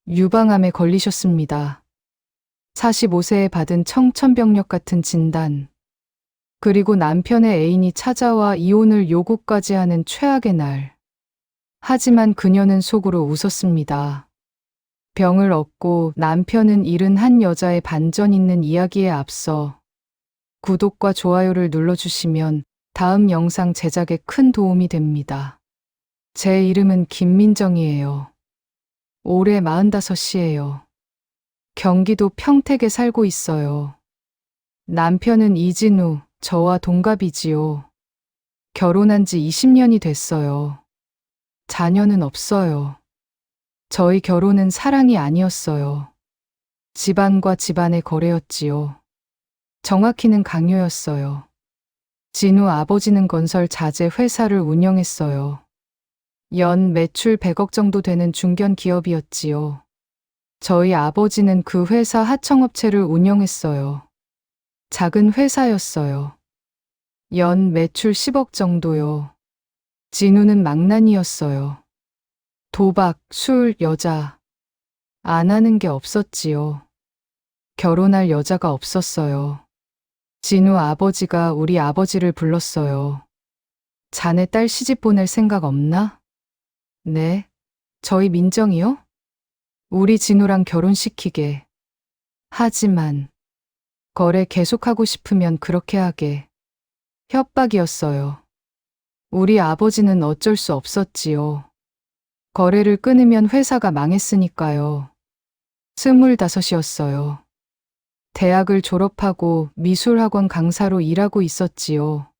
유방암에 걸리셨습니다. 45세에 받은 청천벽력 같은 진단. 그리고 남편의 애인이 찾아와 이혼을 요구까지 하는 최악의 날. 하지만 그녀는 속으로 웃었습니다. 병을 얻고 남편은 잃은 한 여자의 반전 있는 이야기에 앞서 구독과 좋아요를 눌러주시면 다음 영상 제작에 큰 도움이 됩니다. 제 이름은 김민정이에요. 올해 45이에요. 경기도 평택에 살고 있어요. 남편은 이진우, 저와 동갑이지요. 결혼한 지 20년이 됐어요. 자녀는 없어요. 저희 결혼은 사랑이 아니었어요. 집안과 집안의 거래였지요. 정확히는 강요였어요. 진우 아버지는 건설 자재 회사를 운영했어요. 연 매출 100억 정도 되는 중견 기업이었지요. 저희 아버지는 그 회사 하청업체를 운영했어요. 작은 회사였어요. 연 매출 10억 정도요. 진우는 망나니였어요. 도박, 술, 여자. 안 하는 게 없었지요. 결혼할 여자가 없었어요. 진우 아버지가 우리 아버지를 불렀어요. 자네 딸 시집 보낼 생각 없나? 네. 저희 민정이요? 우리 진우랑 결혼시키게. 하지만 거래 계속하고 싶으면 그렇게 하게. 협박이었어요. 우리 아버지는 어쩔 수 없었지요. 거래를 끊으면 회사가 망했으니까요. 25이었어요. 대학을 졸업하고 미술학원 강사로 일하고 있었지요.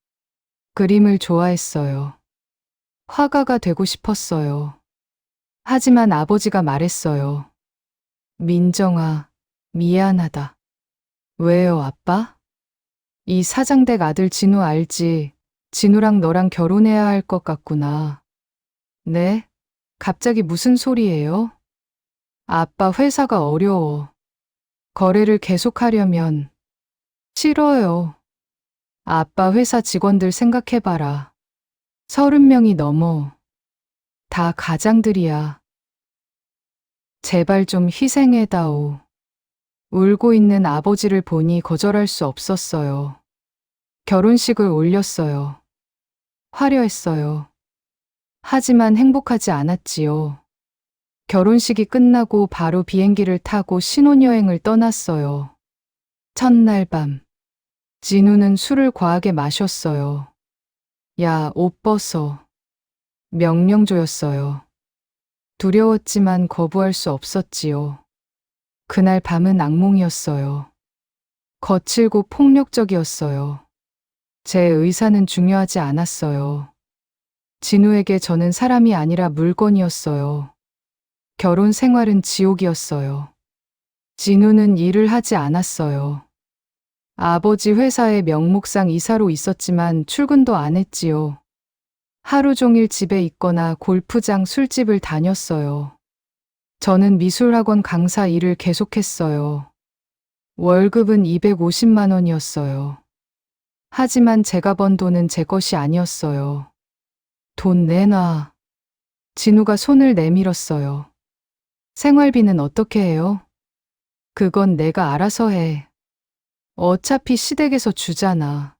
그림을 좋아했어요. 화가가 되고 싶었어요. 하지만 아버지가 말했어요. 민정아, 미안하다. 왜요, 아빠? 이 사장댁 아들 진우 알지? 진우랑 너랑 결혼해야 할 것 같구나. 네? 갑자기 무슨 소리예요? 아빠 회사가 어려워. 거래를 계속하려면. 싫어요. 아빠 회사 직원들 생각해봐라. 30명이 넘어. 다 가장들이야. 제발 좀 희생해다오. 울고 있는 아버지를 보니 거절할 수 없었어요. 결혼식을 올렸어요. 화려했어요. 하지만 행복하지 않았지요. 결혼식이 끝나고 바로 비행기를 타고 신혼여행을 떠났어요. 첫날 밤. 진우는 술을 과하게 마셨어요. 야, 옷 벗어. 명령조였어요. 두려웠지만 거부할 수 없었지요. 그날 밤은 악몽이었어요. 거칠고 폭력적이었어요. 제 의사는 중요하지 않았어요. 진우에게 저는 사람이 아니라 물건이었어요. 결혼 생활은 지옥이었어요. 진우는 일을 하지 않았어요. 아버지 회사에 명목상 이사로 있었지만 출근도 안 했지요. 하루 종일 집에 있거나 골프장, 술집을 다녔어요. 저는 미술학원 강사 일을 계속했어요. 월급은 250만 원이었어요. 하지만 제가 번 돈은 제 것이 아니었어요. 돈 내놔. 진우가 손을 내밀었어요. 생활비는 어떻게 해요? 그건 내가 알아서 해. 어차피 시댁에서 주잖아.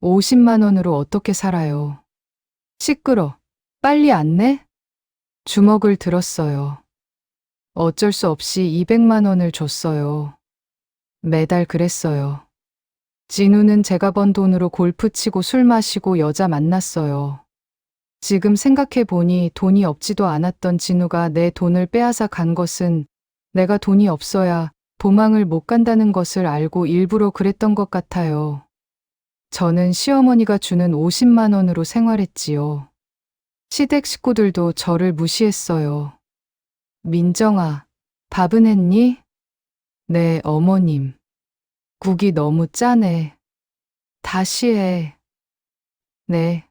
50만 원으로 어떻게 살아요? 시끄러. 빨리 안 내? 주먹을 들었어요. 어쩔 수 없이 200만 원을 줬어요. 매달 그랬어요. 진우는 제가 번 돈으로 골프 치고 술 마시고 여자 만났어요. 지금 생각해 보니 돈이 없지도 않았던 진우가 내 돈을 빼앗아 간 것은 내가 돈이 없어야 도망을 못 간다는 것을 알고 일부러 그랬던 것 같아요. 저는 시어머니가 주는 50만 원으로 생활했지요. 시댁 식구들도 저를 무시했어요. 민정아, 밥은 했니? 네, 어머님. 국이 너무 짜네. 다시 해. 네.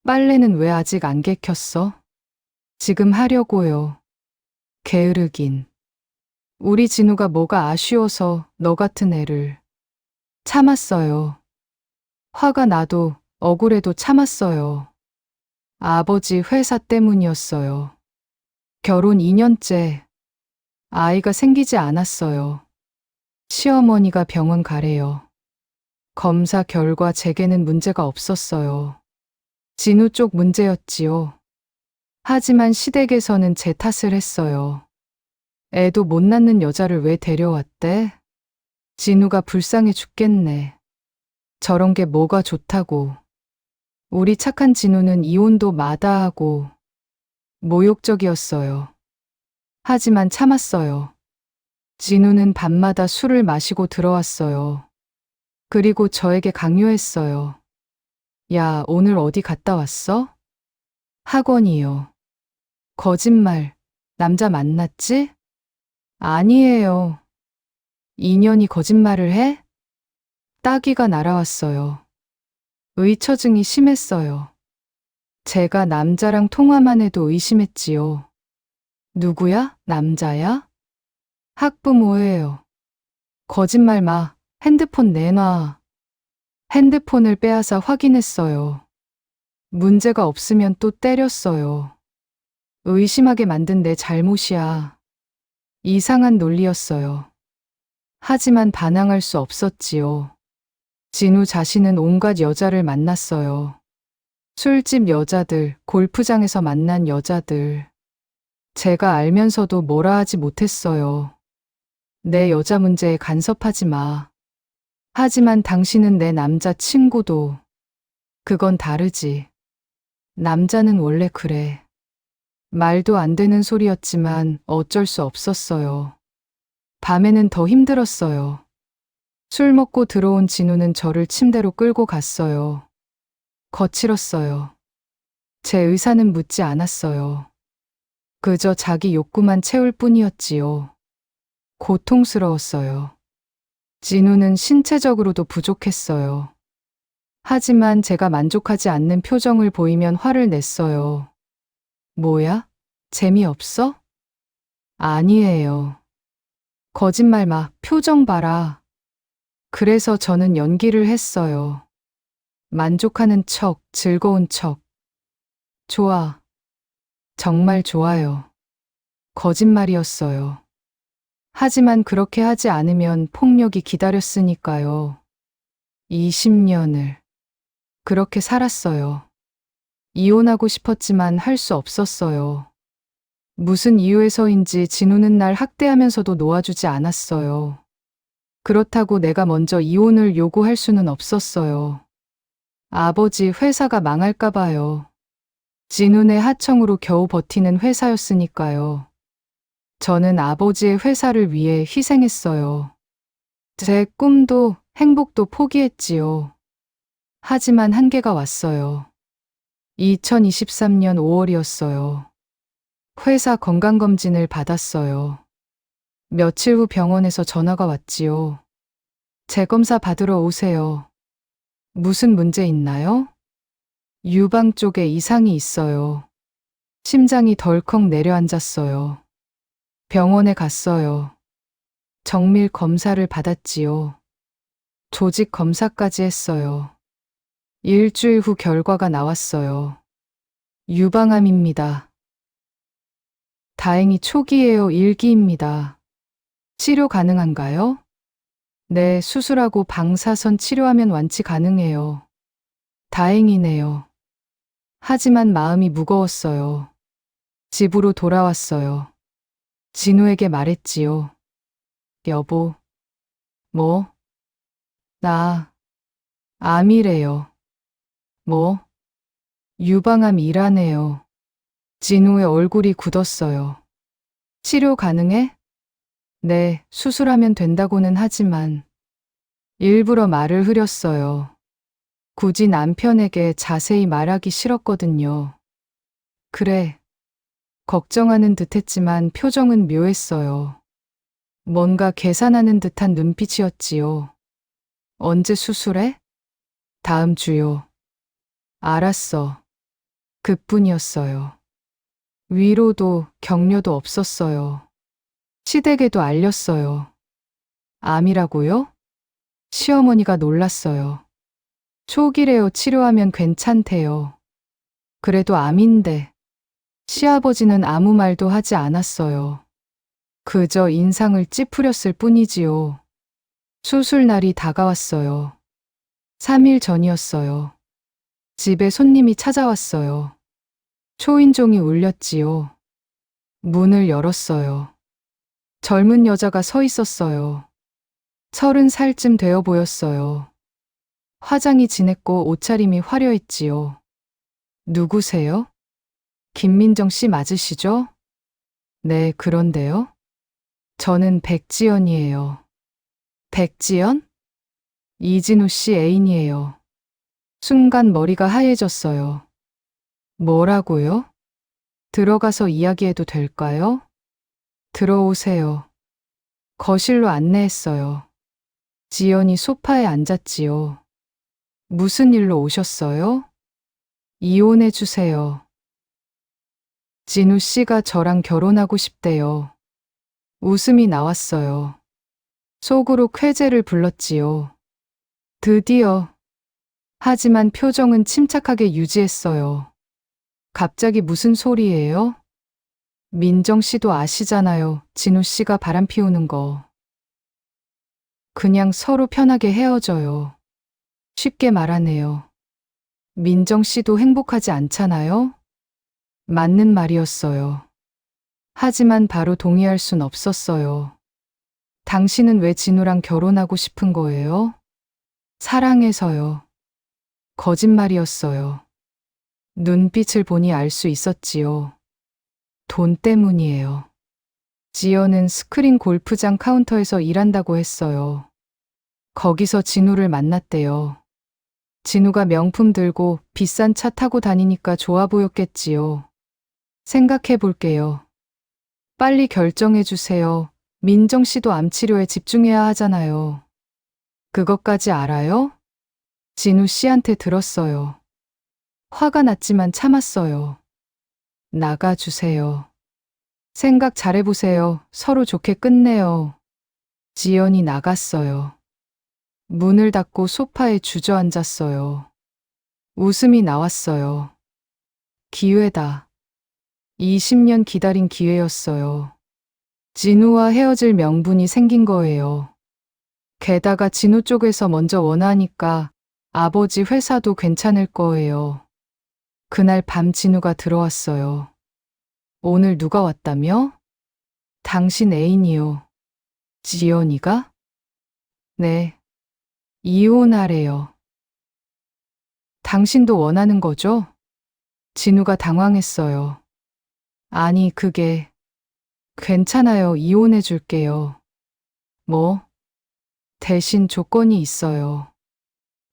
빨래는 왜 아직 안 개켰어? 지금 하려고요. 게으르긴. 우리 진우가 뭐가 아쉬워서 너 같은 애를. 참았어요. 화가 나도 억울해도 참았어요. 아버지 회사 때문이었어요. 결혼 2년째 아이가 생기지 않았어요. 시어머니가 병원 가래요. 검사 결과 제게는 문제가 없었어요. 진우 쪽 문제였지요. 하지만 시댁에서는 제 탓을 했어요. 애도 못 낳는 여자를 왜 데려왔대? 진우가 불쌍해 죽겠네. 저런 게 뭐가 좋다고. 우리 착한 진우는 이혼도 마다하고 모욕적이었어요. 하지만 참았어요. 진우는 밤마다 술을 마시고 들어왔어요. 그리고 저에게 강요했어요. 야, 오늘 어디 갔다 왔어? 학원이요. 거짓말. 남자 만났지? 아니에요. 인연이 거짓말을 해? 따귀가 날아왔어요. 의처증이 심했어요. 제가 남자랑 통화만 해도 의심했지요. 누구야? 남자야? 학부모예요. 거짓말 마. 핸드폰 내놔. 핸드폰을 빼앗아 확인했어요. 문제가 없으면 또 때렸어요. 의심하게 만든 내 잘못이야. 이상한 논리였어요. 하지만 반항할 수 없었지요. 진우 자신은 온갖 여자를 만났어요. 술집 여자들, 골프장에서 만난 여자들. 제가 알면서도 뭐라 하지 못했어요. 내 여자 문제에 간섭하지 마. 하지만 당신은 내 남자 친구도. 그건 다르지. 남자는 원래 그래. 말도 안 되는 소리였지만 어쩔 수 없었어요. 밤에는 더 힘들었어요. 술 먹고 들어온 진우는 저를 침대로 끌고 갔어요. 거칠었어요. 제 의사는 묻지 않았어요. 그저 자기 욕구만 채울 뿐이었지요. 고통스러웠어요. 진우는 신체적으로도 부족했어요. 하지만 제가 만족하지 않는 표정을 보이면 화를 냈어요. 뭐야? 재미없어? 아니에요. 거짓말 마, 표정 봐라. 그래서 저는 연기를 했어요. 만족하는 척, 즐거운 척. 좋아. 정말 좋아요. 거짓말이었어요. 하지만 그렇게 하지 않으면 폭력이 기다렸으니까요. 20년을. 그렇게 살았어요. 이혼하고 싶었지만 할 수 없었어요. 무슨 이유에서인지 진우는 날 학대하면서도 놓아주지 않았어요. 그렇다고 내가 먼저 이혼을 요구할 수는 없었어요. 아버지 회사가 망할까 봐요. 진우네 하청으로 겨우 버티는 회사였으니까요. 저는 아버지의 회사를 위해 희생했어요. 제 꿈도 행복도 포기했지요. 하지만 한계가 왔어요. 2023년 5월이었어요. 회사 건강검진을 받았어요. 며칠 후 병원에서 전화가 왔지요. 재검사 받으러 오세요. 무슨 문제 있나요? 유방 쪽에 이상이 있어요. 심장이 덜컥 내려앉았어요. 병원에 갔어요. 정밀 검사를 받았지요. 조직 검사까지 했어요. 일주일 후 결과가 나왔어요. 유방암입니다. 다행히 초기예요. 일기입니다. 치료 가능한가요? 네, 수술하고 방사선 치료하면 완치 가능해요. 다행이네요. 하지만 마음이 무거웠어요. 집으로 돌아왔어요. 진우에게 말했지요. 여보. 뭐? 나 암이래요. 뭐? 유방암이라네요. 진우의 얼굴이 굳었어요. 치료 가능해? 네, 수술하면 된다고는 하지만 일부러 말을 흐렸어요. 굳이 남편에게 자세히 말하기 싫었거든요. 그래. 걱정하는 듯 했지만 표정은 묘했어요. 뭔가 계산하는 듯한 눈빛이었지요. 언제 수술해? 다음 주요. 알았어. 그뿐이었어요. 위로도 격려도 없었어요. 시댁에도 알렸어요. 암이라고요? 시어머니가 놀랐어요. 초기래요. 치료하면 괜찮대요. 그래도 암인데. 시아버지는 아무 말도 하지 않았어요. 그저 인상을 찌푸렸을 뿐이지요. 수술 날이 다가왔어요. 3일 전이었어요. 집에 손님이 찾아왔어요. 초인종이 울렸지요. 문을 열었어요. 젊은 여자가 서 있었어요. 30살쯤 되어 보였어요. 화장이 진했고 옷차림이 화려했지요. 누구세요? 김민정 씨 맞으시죠? 네, 그런데요. 저는 백지연이에요. 백지연? 이진우 씨 애인이에요. 순간 머리가 하얘졌어요. 뭐라고요? 들어가서 이야기해도 될까요? 들어오세요. 거실로 안내했어요. 지연이 소파에 앉았지요. 무슨 일로 오셨어요? 이혼해 주세요. 진우 씨가 저랑 결혼하고 싶대요. 웃음이 나왔어요. 속으로 쾌재를 불렀지요. 드디어. 하지만 표정은 침착하게 유지했어요. 갑자기 무슨 소리예요? 민정 씨도 아시잖아요. 진우 씨가 바람 피우는 거. 그냥 서로 편하게 헤어져요. 쉽게 말하네요. 민정 씨도 행복하지 않잖아요? 맞는 말이었어요. 하지만 바로 동의할 순 없었어요. 당신은 왜 진우랑 결혼하고 싶은 거예요? 사랑해서요. 거짓말이었어요. 눈빛을 보니 알 수 있었지요. 돈 때문이에요. 지연은 스크린 골프장 카운터에서 일한다고 했어요. 거기서 진우를 만났대요. 진우가 명품 들고 비싼 차 타고 다니니까 좋아 보였겠지요. 생각해 볼게요. 빨리 결정해 주세요. 민정 씨도 암 치료에 집중해야 하잖아요. 그것까지 알아요? 진우 씨한테 들었어요. 화가 났지만 참았어요. 나가주세요. 생각 잘해보세요. 서로 좋게 끝내요. 지연이 나갔어요. 문을 닫고 소파에 주저앉았어요. 웃음이 나왔어요. 기회다. 20년 기다린 기회였어요. 진우와 헤어질 명분이 생긴 거예요. 게다가 진우 쪽에서 먼저 원하니까 아버지 회사도 괜찮을 거예요. 그날 밤 진우가 들어왔어요. 오늘 누가 왔다며? 당신 애인이요. 지연이가? 네. 이혼하래요. 당신도 원하는 거죠? 진우가 당황했어요. 아니, 그게 괜찮아요. 이혼해 줄게요. 뭐? 대신 조건이 있어요.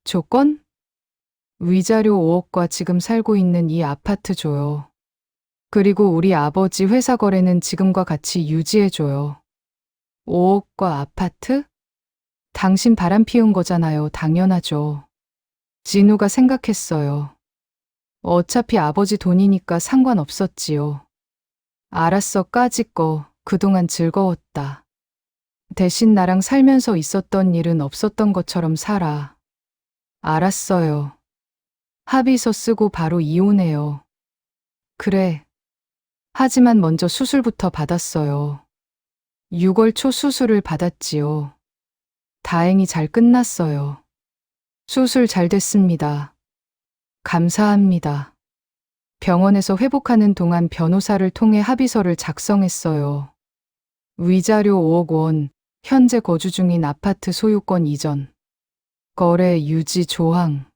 조건? 위자료 5억과 지금 살고 있는 이 아파트 줘요. 그리고 우리 아버지 회사 거래는 지금과 같이 유지해줘요. 5억과 아파트? 당신 바람 피운 거잖아요. 당연하죠. 진우가 생각했어요. 어차피 아버지 돈이니까 상관없었지요. 알았어, 까짓 거. 그동안 즐거웠다. 대신 나랑 살면서 있었던 일은 없었던 것처럼 살아. 알았어요. 합의서 쓰고 바로 이혼해요. 그래. 하지만 먼저 수술부터 받았어요. 6월 초 수술을 받았지요. 다행히 잘 끝났어요. 수술 잘 됐습니다. 감사합니다. 병원에서 회복하는 동안 변호사를 통해 합의서를 작성했어요. 위자료 5억 원, 현재 거주 중인 아파트 소유권 이전, 거래 유지 조항.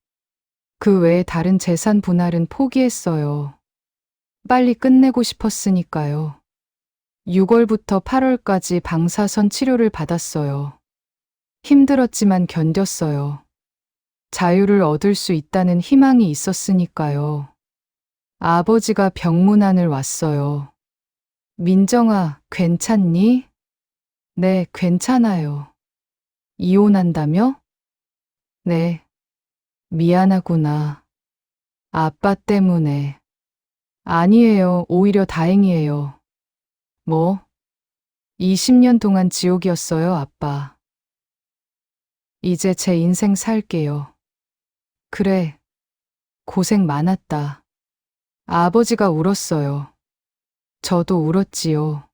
그 외에 다른 재산 분할은 포기했어요. 빨리 끝내고 싶었으니까요. 6월부터 8월까지 방사선 치료를 받았어요. 힘들었지만 견뎠어요. 자유를 얻을 수 있다는 희망이 있었으니까요. 아버지가 병문안을 왔어요. 민정아, 괜찮니? 네, 괜찮아요. 이혼한다며? 네. 미안하구나. 아빠 때문에. 아니에요. 오히려 다행이에요. 뭐? 20년 동안 지옥이었어요, 아빠. 이제 제 인생 살게요. 그래. 고생 많았다. 아버지가 울었어요. 저도 울었지요.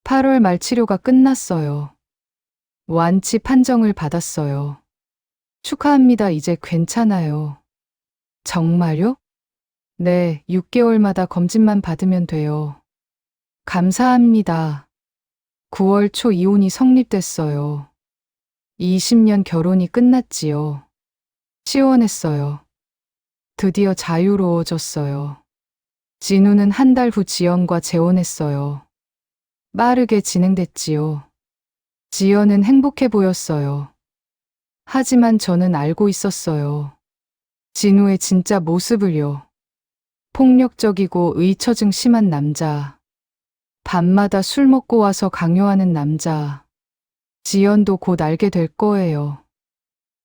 8월 말 치료가 끝났어요. 완치 판정을 받았어요. 축하합니다. 이제 괜찮아요. 정말요? 네, 6개월마다 검진만 받으면 돼요. 감사합니다. 9월 초 이혼이 성립됐어요. 20년 결혼이 끝났지요. 시원했어요. 드디어 자유로워졌어요. 진우는 한 달 후 지연과 재혼했어요. 빠르게 진행됐지요. 지연은 행복해 보였어요. 하지만 저는 알고 있었어요. 진우의 진짜 모습을요. 폭력적이고 의처증 심한 남자. 밤마다 술 먹고 와서 강요하는 남자. 지연도 곧 알게 될 거예요.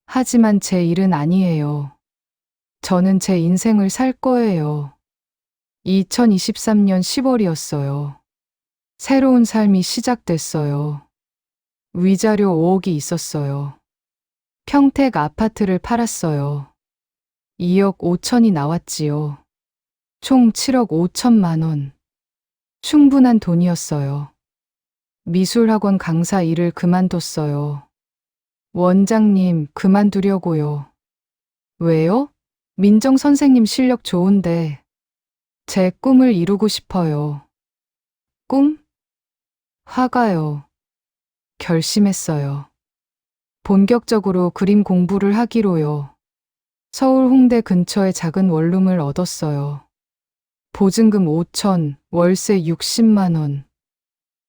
하지만 제 일은 아니에요. 저는 제 인생을 살 거예요. 2023년 10월이었어요. 새로운 삶이 시작됐어요. 위자료 5억이 있었어요. 평택 아파트를 팔았어요. 2억 5천이 나왔지요. 총 7억 5천만 원. 충분한 돈이었어요. 미술학원 강사 일을 그만뒀어요. 원장님, 그만두려고요. 왜요? 민정 선생님 실력 좋은데. 제 꿈을 이루고 싶어요. 꿈? 화가요. 결심했어요. 본격적으로 그림 공부를 하기로요. 서울 홍대 근처에 작은 원룸을 얻었어요. 보증금 5천, 월세 60만 원.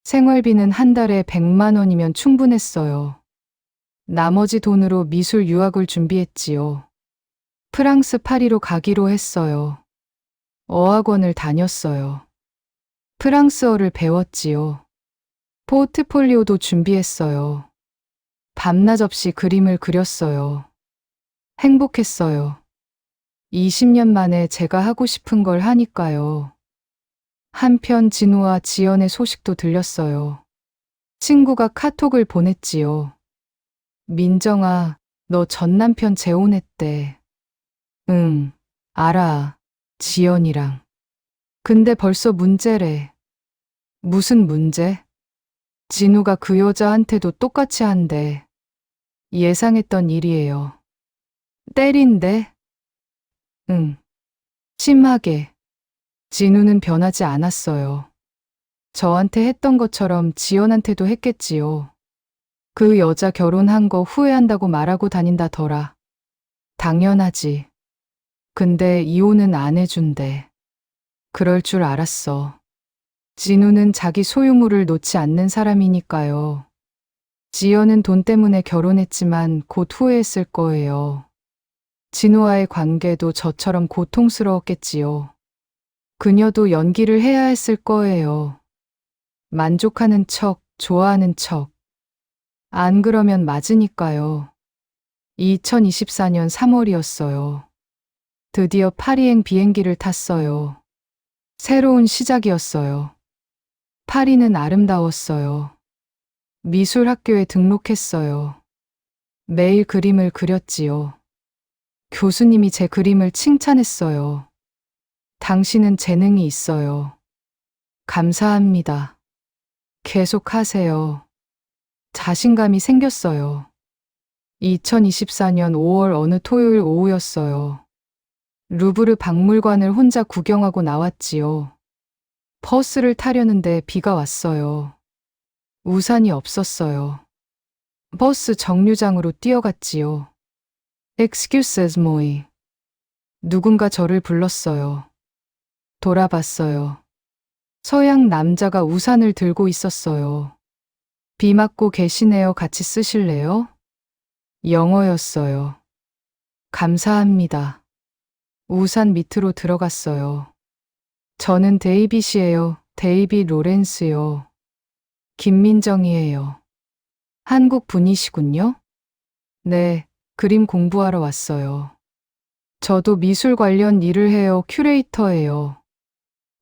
생활비는 한 달에 100만 원이면 충분했어요. 나머지 돈으로 미술 유학을 준비했지요. 프랑스 파리로 가기로 했어요. 어학원을 다녔어요. 프랑스어를 배웠지요. 포트폴리오도 준비했어요. 밤낮 없이 그림을 그렸어요. 행복했어요. 20년 만에 제가 하고 싶은 걸 하니까요. 한편 진우와 지연의 소식도 들렸어요. 친구가 카톡을 보냈지요. 민정아, 너 전 남편 재혼했대. 응, 알아. 지연이랑. 근데 벌써 문제래. 무슨 문제? 진우가 그 여자한테도 똑같이 한대. 예상했던 일이에요. 때린대? 응. 심하게. 진우는 변하지 않았어요. 저한테 했던 것처럼 지연한테도 했겠지요. 그 여자 결혼한 거 후회한다고 말하고 다닌다더라. 당연하지. 근데 이혼은 안 해준대. 그럴 줄 알았어. 진우는 자기 소유물을 놓지 않는 사람이니까요. 지연은 돈 때문에 결혼했지만 곧 후회했을 거예요. 진우와의 관계도 저처럼 고통스러웠겠지요. 그녀도 연기를 해야 했을 거예요. 만족하는 척, 좋아하는 척. 안 그러면 맞으니까요. 2024년 3월이었어요. 드디어 파리행 비행기를 탔어요. 새로운 시작이었어요. 파리는 아름다웠어요. 미술학교에 등록했어요. 매일 그림을 그렸지요. 교수님이 제 그림을 칭찬했어요. 당신은 재능이 있어요. 감사합니다. 계속하세요. 자신감이 생겼어요. 2024년 5월 어느 토요일 오후였어요. 루브르 박물관을 혼자 구경하고 나왔지요. 버스를 타려는데 비가 왔어요. 우산이 없었어요. 버스 정류장으로 뛰어갔지요. Excuse me. 누군가 저를 불렀어요. 돌아봤어요. 서양 남자가 우산을 들고 있었어요. 비 맞고 계시네요. 같이 쓰실래요? 영어였어요. 감사합니다. 우산 밑으로 들어갔어요. 저는 데이빗이에요. 데이빗 로렌스요. 김민정이에요. 한국 분이시군요? 네, 그림 공부하러 왔어요. 저도 미술 관련 일을 해요. 큐레이터예요.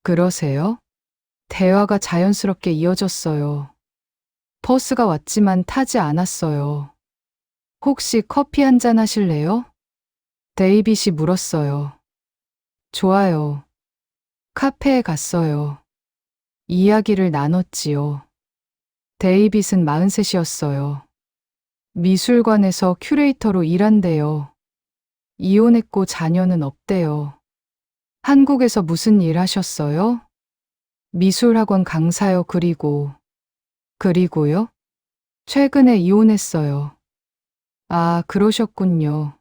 그러세요? 대화가 자연스럽게 이어졌어요. 버스가 왔지만 타지 않았어요. 혹시 커피 한 잔 하실래요? 데이빗이 물었어요. 좋아요. 카페에 갔어요. 이야기를 나눴지요. 데이빗은 43이었어요. 미술관에서 큐레이터로 일한대요. 이혼했고 자녀는 없대요. 한국에서 무슨 일 하셨어요? 미술학원 강사요. 그리고요? 최근에 이혼했어요. 아, 그러셨군요.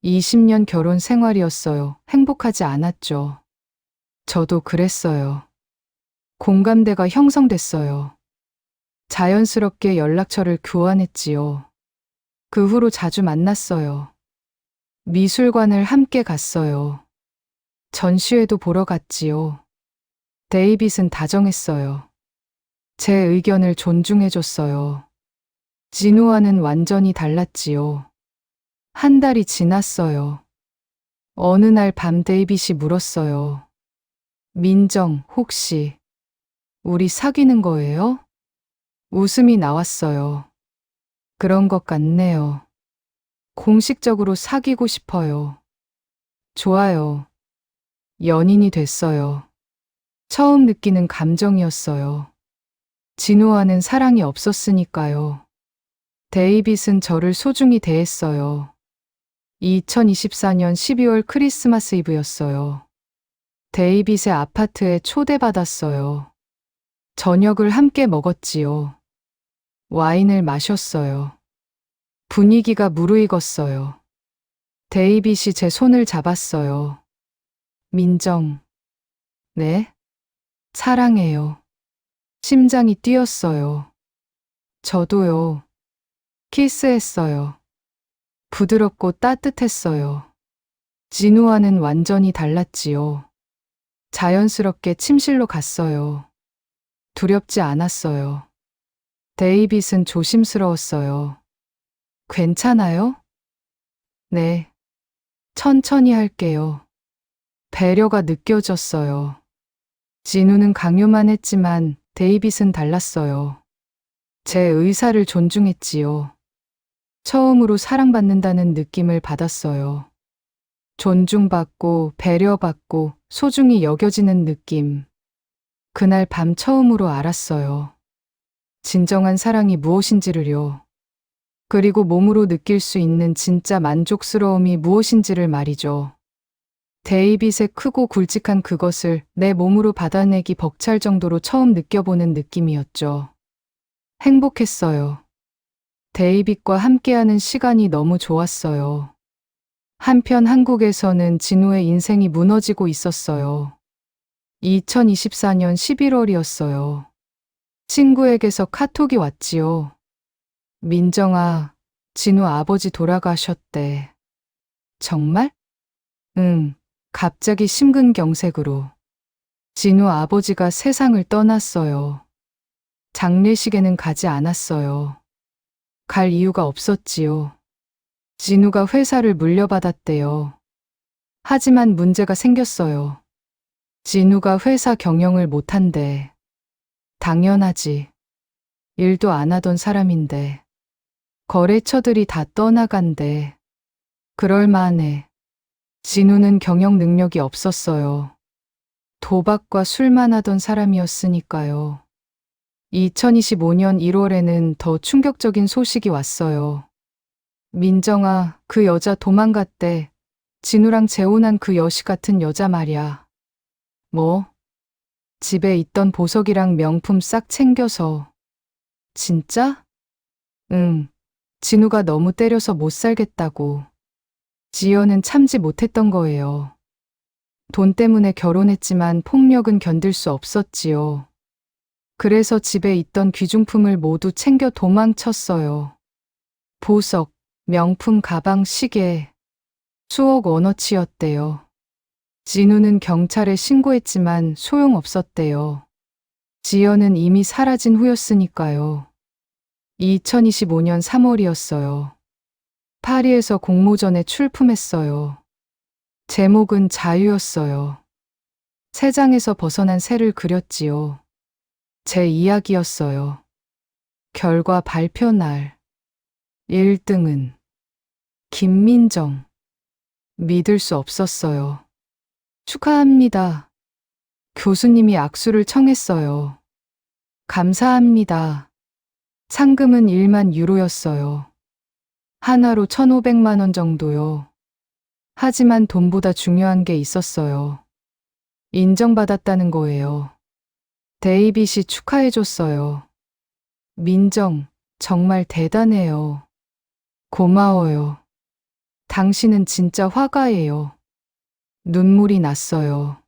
20년 결혼 생활이었어요. 행복하지 않았죠. 저도 그랬어요. 공감대가 형성됐어요. 자연스럽게 연락처를 교환했지요. 그 후로 자주 만났어요. 미술관을 함께 갔어요. 전시회도 보러 갔지요. 데이빗은 다정했어요. 제 의견을 존중해줬어요. 진우와는 완전히 달랐지요. 한 달이 지났어요. 어느 날 밤 데이빗이 물었어요. 민정, 혹시 우리 사귀는 거예요? 웃음이 나왔어요. 그런 것 같네요. 공식적으로 사귀고 싶어요. 좋아요. 연인이 됐어요. 처음 느끼는 감정이었어요. 진우와는 사랑이 없었으니까요. 데이빗은 저를 소중히 대했어요. 2024년 12월 크리스마스 이브였어요. 데이빗의 아파트에 초대받았어요. 저녁을 함께 먹었지요. 와인을 마셨어요. 분위기가 무르익었어요. 데이빗이 제 손을 잡았어요. 민정. 네? 사랑해요. 심장이 뛰었어요. 저도요. 키스했어요. 부드럽고 따뜻했어요. 진우와는 완전히 달랐지요. 자연스럽게 침실로 갔어요. 두렵지 않았어요. 데이빗은 조심스러웠어요. 괜찮아요? 네. 천천히 할게요. 배려가 느껴졌어요. 진우는 강요만 했지만 데이빗은 달랐어요. 제 의사를 존중했지요. 처음으로 사랑받는다는 느낌을 받았어요. 존중받고 배려받고 소중히 여겨지는 느낌. 그날 밤 처음으로 알았어요. 진정한 사랑이 무엇인지를요. 그리고 몸으로 느낄 수 있는 진짜 만족스러움이 무엇인지를 말이죠. 데이빗의 크고 굵직한 그것을 내 몸으로 받아내기 벅찰 정도로 처음 느껴보는 느낌이었죠. 행복했어요. 데이빗과 함께하는 시간이 너무 좋았어요. 한편 한국에서는 진우의 인생이 무너지고 있었어요. 2024년 11월이었어요. 친구에게서 카톡이 왔지요. 민정아, 진우 아버지 돌아가셨대. 정말? 응, 갑자기 심근경색으로. 진우 아버지가 세상을 떠났어요. 장례식에는 가지 않았어요. 갈 이유가 없었지요. 진우가 회사를 물려받았대요. 하지만 문제가 생겼어요. 진우가 회사 경영을 못한대. 당연하지. 일도 안 하던 사람인데. 거래처들이 다 떠나간대. 그럴만해. 진우는 경영 능력이 없었어요. 도박과 술만 하던 사람이었으니까요. 2025년 1월에는 더 충격적인 소식이 왔어요. 민정아, 그 여자 도망갔대. 진우랑 재혼한 그 여시 같은 여자 말이야. 뭐? 집에 있던 보석이랑 명품 싹 챙겨서. 진짜? 응. 진우가 너무 때려서 못 살겠다고. 지연은 참지 못했던 거예요. 돈 때문에 결혼했지만 폭력은 견딜 수 없었지요. 그래서 집에 있던 귀중품을 모두 챙겨 도망쳤어요. 보석, 명품 가방, 시계, 수억 원어치였대요. 진우는 경찰에 신고했지만 소용없었대요. 지연은 이미 사라진 후였으니까요. 2025년 3월이었어요. 파리에서 공모전에 출품했어요. 제목은 자유였어요. 새 장에서 벗어난 새를 그렸지요. 제 이야기였어요. 결과 발표 날. 1등은 김민정. 믿을 수 없었어요. 축하합니다. 교수님이 악수를 청했어요. 감사합니다. 상금은 1만 유로였어요. 하나로 1,500만 원 정도요. 하지만 돈보다 중요한 게 있었어요. 인정받았다는 거예요. 데이빗이 축하해줬어요. 민정, 정말 대단해요. 고마워요. 당신은 진짜 화가예요. 눈물이 났어요.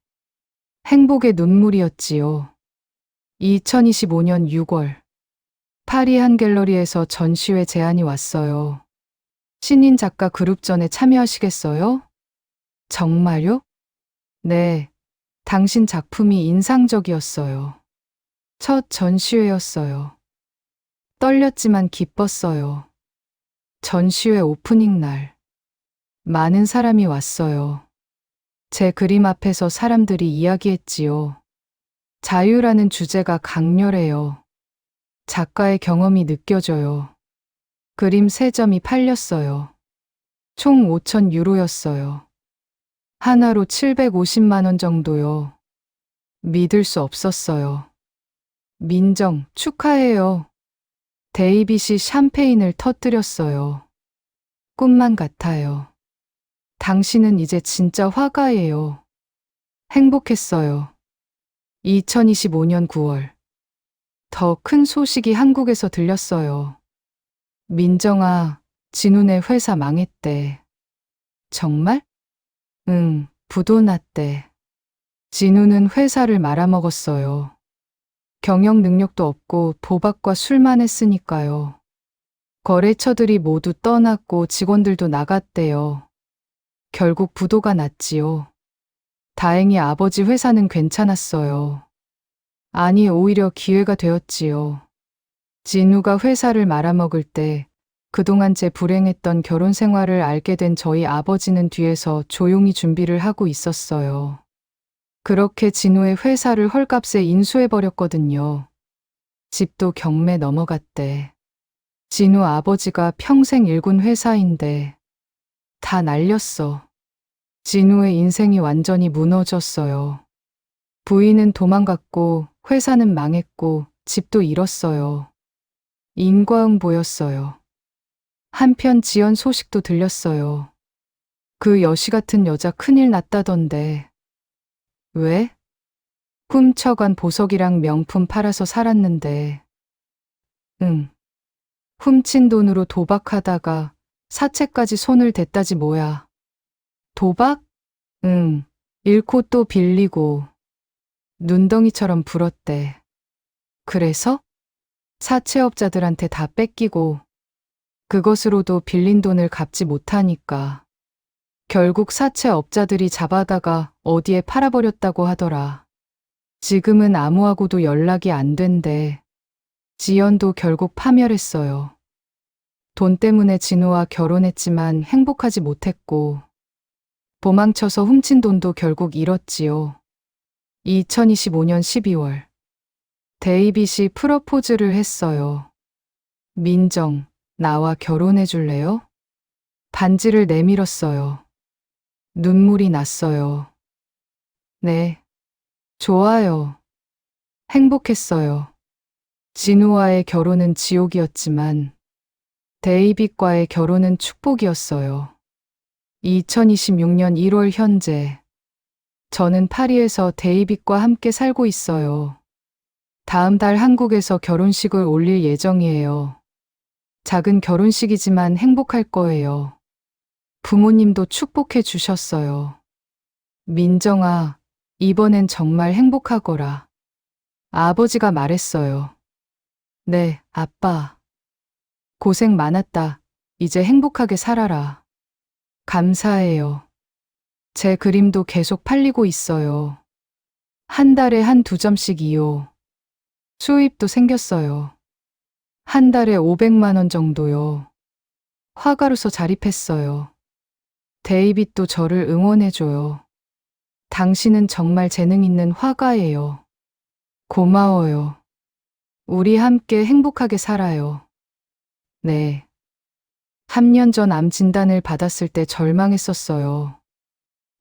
행복의 눈물이었지요. 2025년 6월, 파리 한 갤러리에서 전시회 제안이 왔어요. 신인 작가 그룹전에 참여하시겠어요? 정말요? 네, 당신 작품이 인상적이었어요. 첫 전시회였어요. 떨렸지만 기뻤어요. 전시회 오프닝 날, 많은 사람이 왔어요. 제 그림 앞에서 사람들이 이야기했지요. 자유라는 주제가 강렬해요. 작가의 경험이 느껴져요. 그림 3점이 팔렸어요. 총 5천 유로였어요. 하나로 750만 원 정도요. 믿을 수 없었어요. 민정, 축하해요. 데이빗이 샴페인을 터뜨렸어요. 꿈만 같아요. 당신은 이제 진짜 화가예요. 행복했어요. 2025년 9월. 더 큰 소식이 한국에서 들렸어요. 민정아, 진훈의 회사 망했대. 정말? 응, 부도 났대. 진훈은 회사를 말아먹었어요. 경영 능력도 없고 도박과 술만 했으니까요. 거래처들이 모두 떠났고 직원들도 나갔대요. 결국 부도가 났지요. 다행히 아버지 회사는 괜찮았어요. 아니, 오히려 기회가 되었지요. 진우가 회사를 말아먹을 때 그동안 제 불행했던 결혼 생활을 알게 된 저희 아버지는 뒤에서 조용히 준비를 하고 있었어요. 그렇게 진우의 회사를 헐값에 인수해버렸거든요. 집도 경매 넘어갔대. 진우 아버지가 평생 일군 회사인데 다 날렸어. 진우의 인생이 완전히 무너졌어요. 부인은 도망갔고 회사는 망했고 집도 잃었어요. 인과응보였어요. 한편 지연 소식도 들렸어요. 그 여시 같은 여자 큰일 났다던데. 왜? 훔쳐간 보석이랑 명품 팔아서 살았는데. 응. 훔친 돈으로 도박하다가 사채까지 손을 댔다지 뭐야. 도박? 응. 잃고 또 빌리고. 눈덩이처럼 불었대. 그래서? 사채업자들한테 다 뺏기고 그것으로도 빌린 돈을 갚지 못하니까 결국 사채업자들이 잡아다가 어디에 팔아버렸다고 하더라. 지금은 아무하고도 연락이 안 된대. 지연도 결국 파멸했어요. 돈 때문에 진우와 결혼했지만 행복하지 못했고 도망쳐서 훔친 돈도 결국 잃었지요. 2025년 12월 데이빗이 프러포즈를 했어요. 민정, 나와 결혼해 줄래요? 반지를 내밀었어요. 눈물이 났어요. 네, 좋아요. 행복했어요. 진우와의 결혼은 지옥이었지만 데이빗과의 결혼은 축복이었어요. 2026년 1월 현재. 저는 파리에서 데이빗과 함께 살고 있어요. 다음 달 한국에서 결혼식을 올릴 예정이에요. 작은 결혼식이지만 행복할 거예요. 부모님도 축복해 주셨어요. 민정아, 이번엔 정말 행복하거라. 아버지가 말했어요. 네, 아빠. 고생 많았다. 이제 행복하게 살아라. 감사해요. 제 그림도 계속 팔리고 있어요. 한 달에 1~2점씩이요. 수입도 생겼어요. 한 달에 500만 원 정도요. 화가로서 자립했어요. 데이빗도 저를 응원해줘요. 당신은 정말 재능 있는 화가예요. 고마워요. 우리 함께 행복하게 살아요. 네. 3년 전 암 진단을 받았을 때 절망했었어요.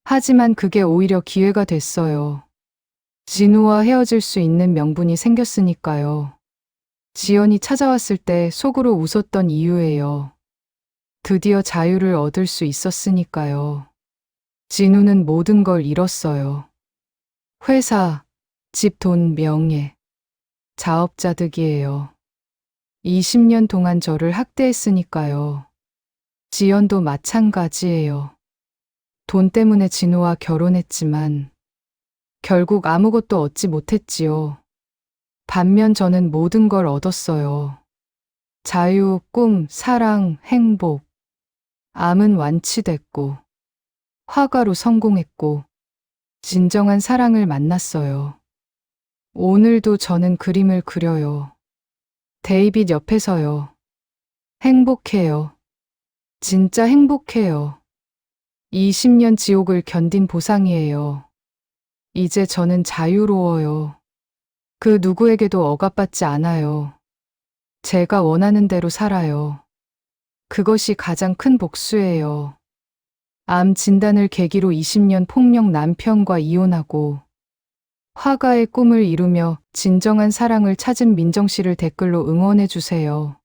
하지만 그게 오히려 기회가 됐어요. 진우와 헤어질 수 있는 명분이 생겼으니까요. 지연이 찾아왔을 때 속으로 웃었던 이유예요. 드디어 자유를 얻을 수 있었으니까요. 진우는 모든 걸 잃었어요. 회사, 집, 돈, 명예. 자업자득이에요. 20년 동안 저를 학대했으니까요. 지연도 마찬가지예요. 돈 때문에 진우와 결혼했지만 결국 아무것도 얻지 못했지요. 반면 저는 모든 걸 얻었어요. 자유, 꿈, 사랑, 행복. 암은 완치됐고, 화가로 성공했고, 진정한 사랑을 만났어요. 오늘도 저는 그림을 그려요. 데이빗 옆에서요. 행복해요. 진짜 행복해요. 20년 지옥을 견딘 보상이에요. 이제 저는 자유로워요. 그 누구에게도 억압받지 않아요. 제가 원하는 대로 살아요. 그것이 가장 큰 복수예요. 암 진단을 계기로 20년 폭력 남편과 이혼하고 화가의 꿈을 이루며 진정한 사랑을 찾은 민정 씨를 댓글로 응원해 주세요.